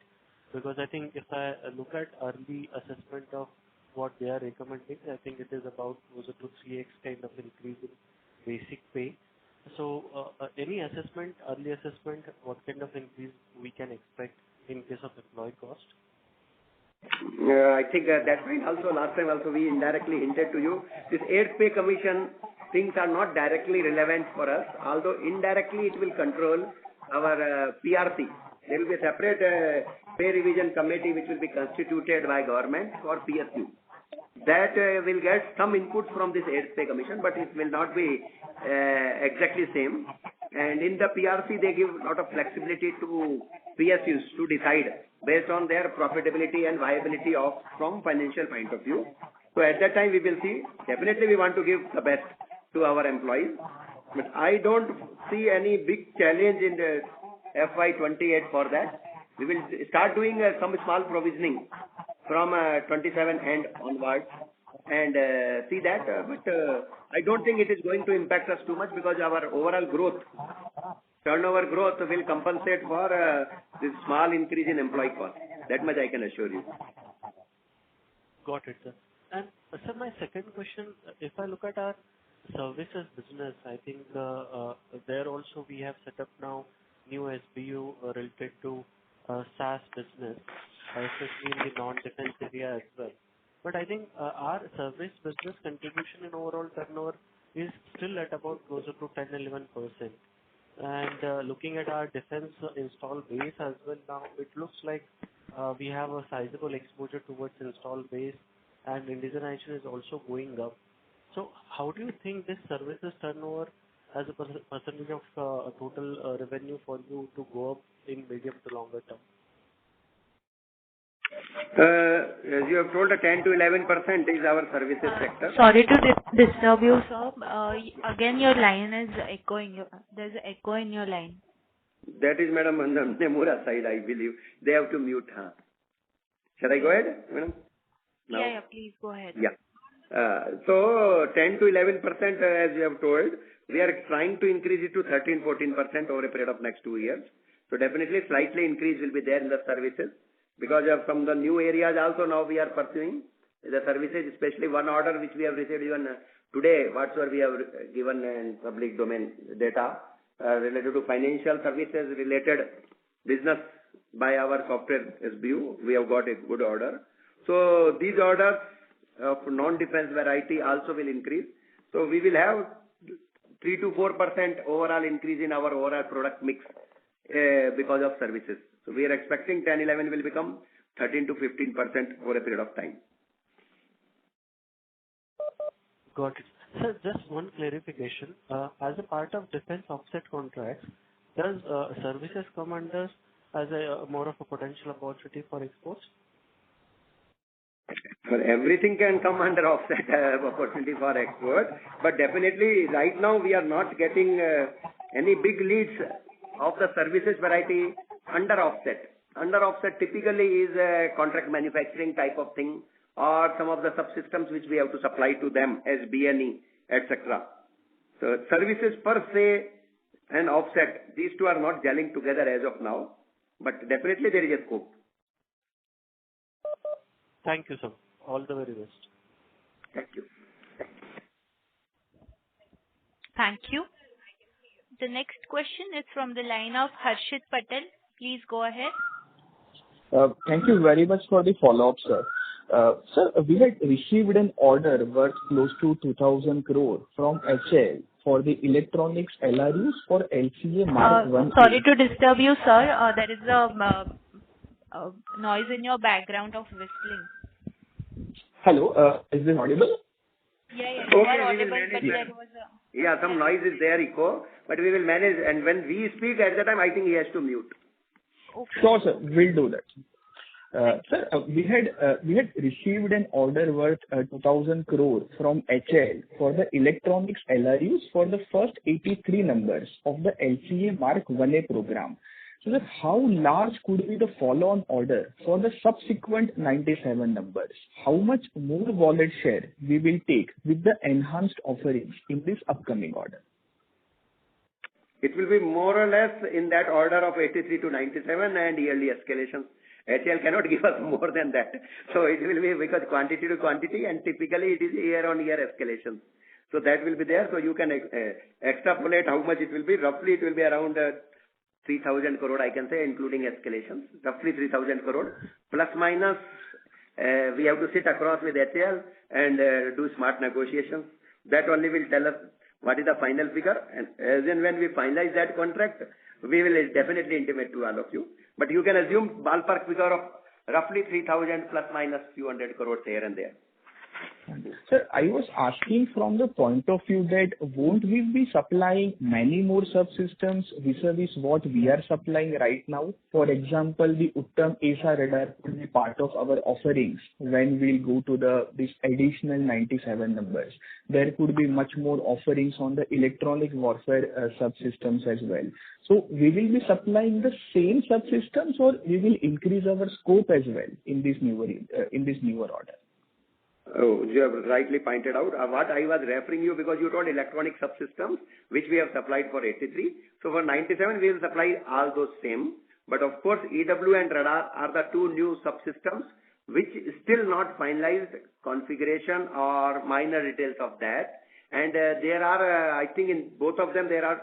Because I think if I look at early assessment of what they are recommending, I think it is about closer to 3x kind of increase in basic pay. So any early assessment, what kind of increase we can expect in case of employee cost? I think that point also last time also we indirectly hinted to you. This 8th pay commission things are not directly relevant for us, although indirectly it will control our PRC. There will be a separate pay revision committee which will be constituted by government for PSU. That will get some input from this 8th pay commission, but it will not be exactly same. And in the PRC, they give a lot of flexibility to PSUs to decide based on their profitability and viability from financial point of view. So at that time, we will see. Definitely, we want to give the best to our employees. But I don't see any big challenge in the FY28 for that. We will start doing some small provisioning from 27 and onwards and see that. But I don't think it is going to impact us too much because our overall growth, turnover growth will compensate for this small increase in employee cost. That much I can assure you. Got it, sir. And sir, my second question, if I look at our services business, I think there also we have set up now new SBU related to SaaS business, especially in the non-defense area as well. But I think our service business contribution in overall turnover is still at about closer to 10-11%. And looking at our defense install base as well now, it looks like we have a sizable exposure towards install base, and indigenization is also going up. So how do you think this services turnover as a percentage of total revenue for you to go up in medium to longer term? As you have told, 10 to 11% is our services sector. Sorry to disturb you, sir. Again, your line is echoing. There's an echo in your line. That is, madam, on the Nemura side, I believe. They have to mute. Shall I go ahead, madam? Now? Yeah, please go ahead. Yeah. So 10 to 11%, as you have told, we are trying to increase it to 13-14% over a period of next 2 years. So definitely slightly increase will be there in the services because of from the new areas also now we are pursuing. the services, especially one order which we have received even today, whatsoever we have given in public domain data related to financial services related business by our software SBU, we have got a good order. So these orders of non-defense variety also will increase. So we will have 3 to 4% overall increase in our overall product mix because of services. So we are expecting 10-11 will become 13 to 15% over a period of time. Got it. Sir, just one clarification. As a part of defense offset contracts, does services come under as a more of a potential opportunity for exports? For everything can come under offset opportunity for export, but definitely right now we are not getting any big leads of the services variety under offset. Under offset typically is a contract manufacturing type of thing, or some of the subsystems which we have to supply to them as BNE, etc. So services per se and offset, these two are not gelling together as of now, but definitely there is a scope. Thank you, sir. All the very best. Thank you. Thank you. The next question is from the line of Harshit Patel. Please go ahead. Thank you very much for the follow-up, sir. Sir, we had received an order worth close to 2,000 crore from HAL for the electronics LRUs for LCA Mark 1. Sorry to disturb you, sir. There is a noise in your background of whistling. Hello, is this audible? Yeah, you are audible, but there was a... Yeah, some noise is there, echo, but we will manage, and when we speak at the time, I think he has to mute. Okay. Sure, sir, we'll do that. Sir, we had received an order worth 2,000 crore from HAL for the electronics LRUs for the first 83 numbers of the LCA Mark 1A program. So, sir, how large could be the follow-on order for the subsequent 97 numbers? How much more wallet share we will take with the enhanced offerings in this upcoming order? It will be more or less in that order of 83 to 97 and yearly escalations. HAL cannot give us more than that. So it will be because quantity to quantity, and typically it is year-on-year escalation. So that will be there. So you can extrapolate how much it will be. Roughly it will be around 3,000 crore, I can say, including escalations. Roughly 3,000 crore. Plus minus, we have to sit across with HAL and do smart negotiations. That only will tell us what is the final figure. And as and when we finalize that contract, we will definitely intimate to all of you. But you can assume ballpark figure of roughly 3,000 plus minus few hundred crores here and there. Sir, I was asking from the point of view that won't we be supplying many more subsystems vis-a-vis what we are supplying right now? For example, the Uttam ASA radar could be part of our offerings when we'll go to this additional 97 numbers. There could be much more offerings on the electronic warfare subsystems as well. So we will be supplying the same subsystems, or we will increase our scope as well in this newer order? Oh, you have rightly pointed out. What I was referring you, because you told electronic subsystems, which we have supplied for 83. So for 97, we will supply all those same. But of course, EW and radar are the two new subsystems, which is still not finalized configuration or minor details of that. And there are, I think in both of them, there are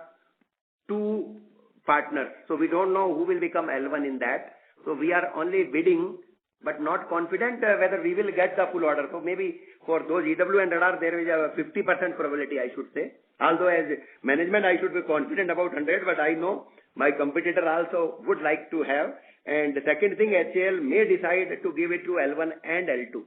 two partners. So we don't know who will become L1 in that. So we are only bidding, but not confident whether we will get the full order. So maybe for those EW and radar, there is a 50% probability, I should say. Although as management, I should be confident about 100, but I know my competitor also would like to have. And the second thing, HAL may decide to give it to L1 and L2.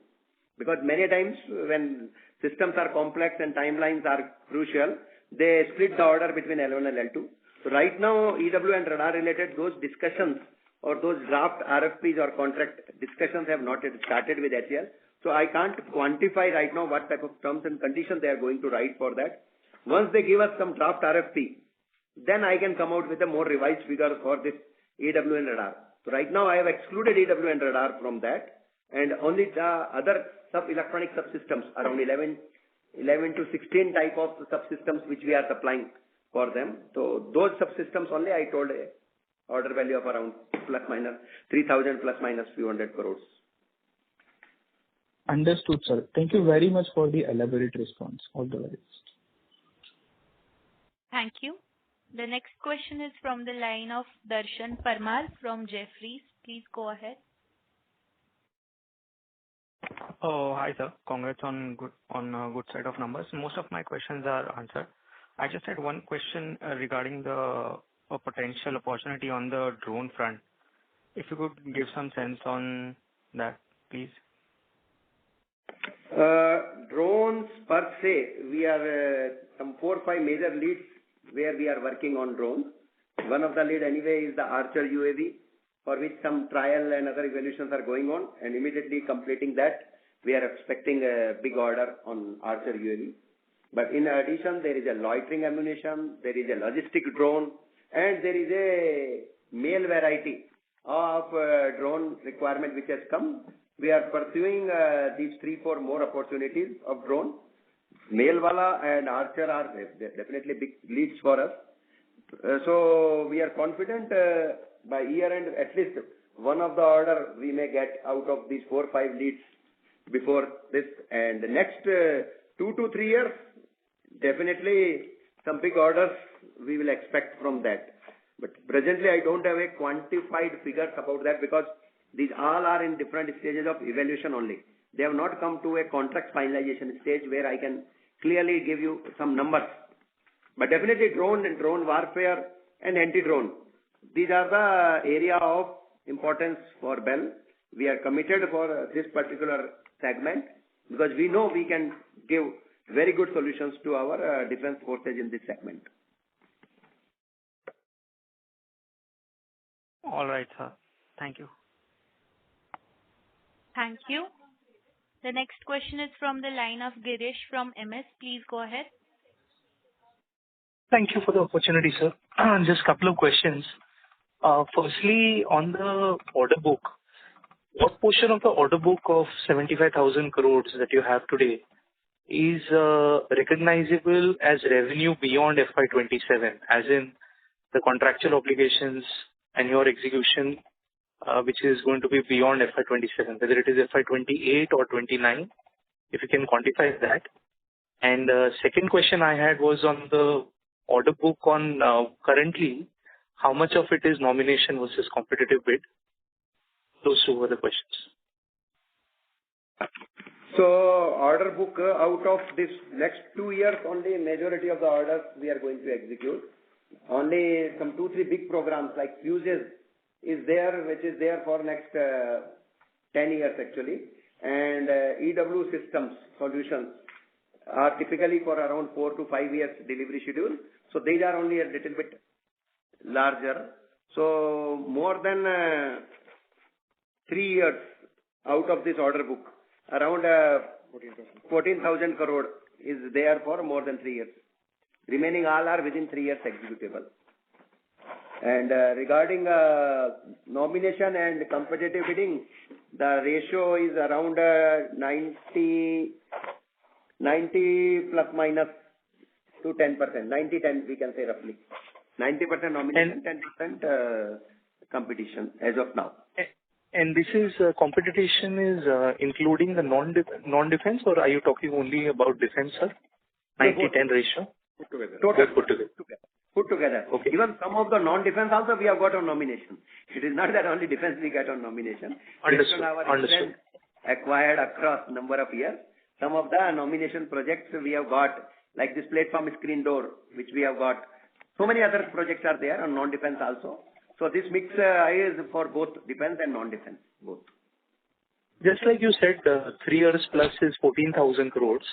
Because many times when systems are complex and timelines are crucial, they split the order between L1 and L2. So right now, EW and radar related, those discussions or those draft RFPs or contract discussions have not yet started with HAL. So I can't quantify right now what type of terms and conditions they are going to write for that. Once they give us some draft RFP, then I can come out with a more revised figure for this EW and radar. So right now I have excluded EW and radar from that, and only the other electronic subsystems, around 11 to 16 type of subsystems which we are supplying for them. So those subsystems only I told order value of around plus minus 3,000 plus minus few hundred crores. Understood, sir. Thank you very much for the elaborate response. All the very best. Thank you. The next question is from the line of Darshan Parmar from Jefferies. Please go ahead. Oh, hi, sir. Congrats on a good set of numbers. Most of my questions are answered. I just had one question regarding the potential opportunity on the drone front. If you could give some sense on that, please. Drones per se, we are some 4 or 5 major leads where we are working on drones. One of the lead anyway is the Archer UAV, for which some trial and other evaluations are going on, and immediately completing that, we are expecting a big order on Archer UAV. But in addition, there is a loitering ammunition, there is a logistic drone, and there is a male variety of drone requirement which has come. We are pursuing these 3-4 more opportunities of drone. Male wala and Archer are definitely big leads for us. So we are confident by year end at least one of the order we may get out of these 4 or 5 leads before this, and the next 2 to 3 years definitely some big orders we will expect from that. But presently I don't have a quantified figures about that because these all are in different stages of evaluation only. They have not come to a contract finalization stage where I can clearly give you some numbers. But definitely drone and drone warfare and anti-drone, these are the area of importance for BEL. We are committed for this particular segment because we know we can give very good solutions to our defense forces in this segment. All right, sir. Thank you. Thank you. The next question is from the line of Girish from MS. Please go ahead. Thank you for the opportunity, sir. Just a couple of questions. Firstly, on the order book, what portion of the order book of 75,000 crores that you have today is recognizable as revenue beyond FY27, as in the contractual obligations and your execution, which is going to be beyond FY27, whether it is FY28 or 29, if you can quantify that. And second question I had was on the order book on currently, how much of it is nomination versus competitive bid? Those two were the questions. So order book out of this next 2 years, only majority of the orders we are going to execute. Only some 2-3 big programs like fuses is there, which is there for next 10 years actually. And EW systems solutions are typically for around 4 to 5 years delivery schedule. So these are only a little bit larger. So more than 3 years out of this order book, around 14,000 crore is there for more than 3 years. Remaining all are within 3 years executable. And regarding nomination and competitive bidding, the ratio is around 90 plus minus to 10%. 90-10 we can say roughly. 90% nomination, 10% competition as of now. And this is competition is including the non-defense, or are you talking only about defense, sir? 90-10 ratio? Put together. Put together. Okay. Even some of the non-defense also we have got on nomination. It is not that only defense we get on nomination. Understood. Based on our experience acquired across number of years, some of the nomination projects we have got, like this platform screen door, which we have got. So many other projects are there on non-defense also. So this mix is for both defense and non-defense, both. Just like you said, 3 years plus is 14,000 crores.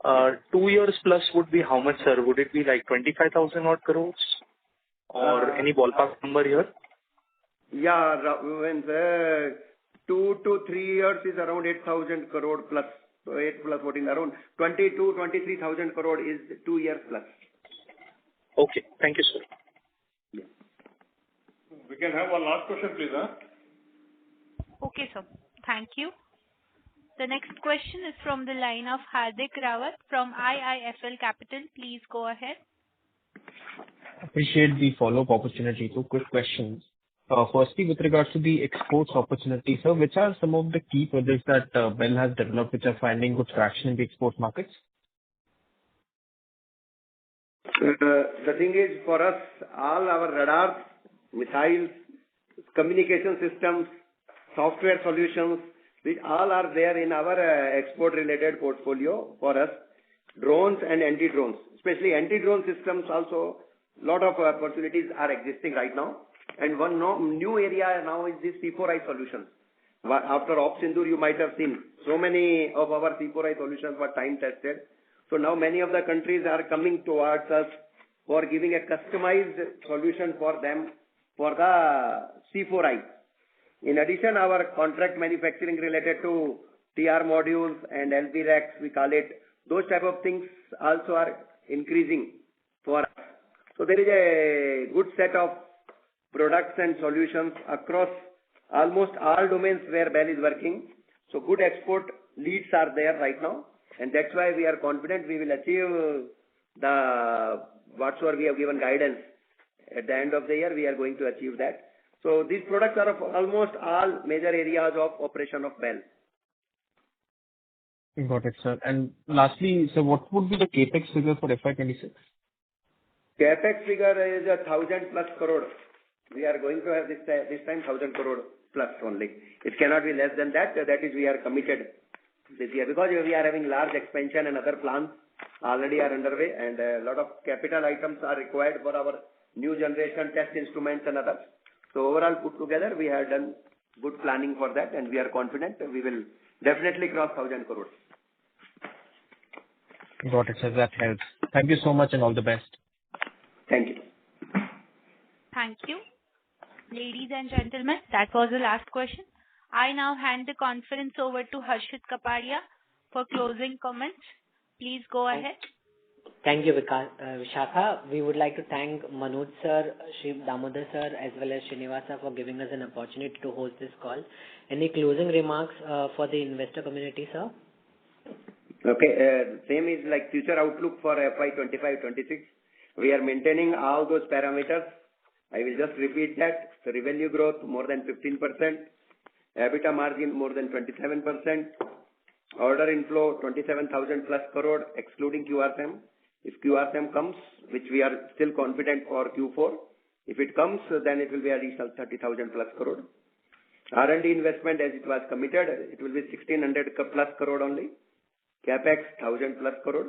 2 years plus would be how much, sir? Would it be like 25,000 odd crores? Or any ballpark number here? Yeah, when 2 to 3 years is around 8,000 crore plus. So 8 plus 14, around 23,000 crore is 2 years plus. Okay, thank you, sir. Yeah. We can have one last question, please, huh? Okay, sir. Thank you. The next question is from the line of Hardik Rawat from IIFL Capital. Please go ahead. Appreciate the follow-up opportunity. 2 quick questions. Firstly, with regards to the exports opportunity, sir, which are some of the key projects that BEL has developed which are finding good traction in the export markets? The thing is, for us, all our radars, missiles, communication systems, software solutions, which all are there in our export-related portfolio for us. Drones and anti-drones, especially anti-drone systems also, lot of opportunities are existing right now. And one new area now is this C4I solutions. After Op-Sindoor, you might have seen so many of our C4I solutions were time tested. So now many of the countries are coming towards us for giving a customized solution for them for the C4I. In addition, our contract manufacturing related to TR modules and LV racks, we call it, those type of things also are increasing for us. So there is a good set of products and solutions across almost all domains where BEL is working. So good export leads are there right now. And that's why we are confident we will achieve the whatsoever we have given guidance. At the end of the year, we are going to achieve that. So these products are of almost all major areas of operation of BEL. Got it, sir. And lastly, sir, what would be the capex figure for FY26? Capex figure is 1,000 plus crore. We are going to have this time 1,000 crore plus only. It cannot be less than that. That is, we are committed this year because we are having large expansion and other plans already are underway, and a lot of capital items are required for our new generation test instruments and others. So overall put together, we have done good planning for that, and we are confident we will definitely cross 1,000 crores. Got it, sir. That helps. Thank you so much and all the best. Thank you. Thank you. Ladies and gentlemen, that was the last question. I now hand the conference over to Harshit Kapadia for closing comments. Please go ahead. Thank you, Vishakha. We would like to thank Manoj sir, Shri Damodar sir, as well as Srinivasa for giving us an opportunity to host this call. Any closing remarks for the investor community, sir? Okay, same is like future outlook for FY25-26. We are maintaining all those parameters. I will just repeat that. The revenue growth more than 15%, EBITDA margin more than 27%, order inflow 27,000 plus crore excluding QRSAM. If QRSAM comes, which we are still confident for Q4, if it comes, then it will be additional 30,000 plus crore. R&D investment as it was committed, it will be 1,600 plus crore only. Capex 1,000 plus crore.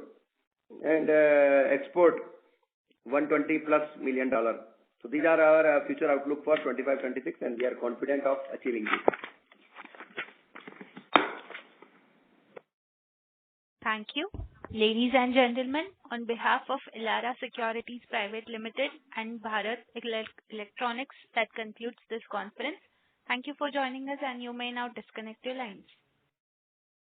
And export $120 plus million. So these are our future outlook for 25-26, and we are confident of achieving this. Thank you. Ladies and gentlemen, on behalf of Elara Securities Private Limited and Bharat Electronics, that concludes this conference. Thank you for joining us, and you may now disconnect your lines.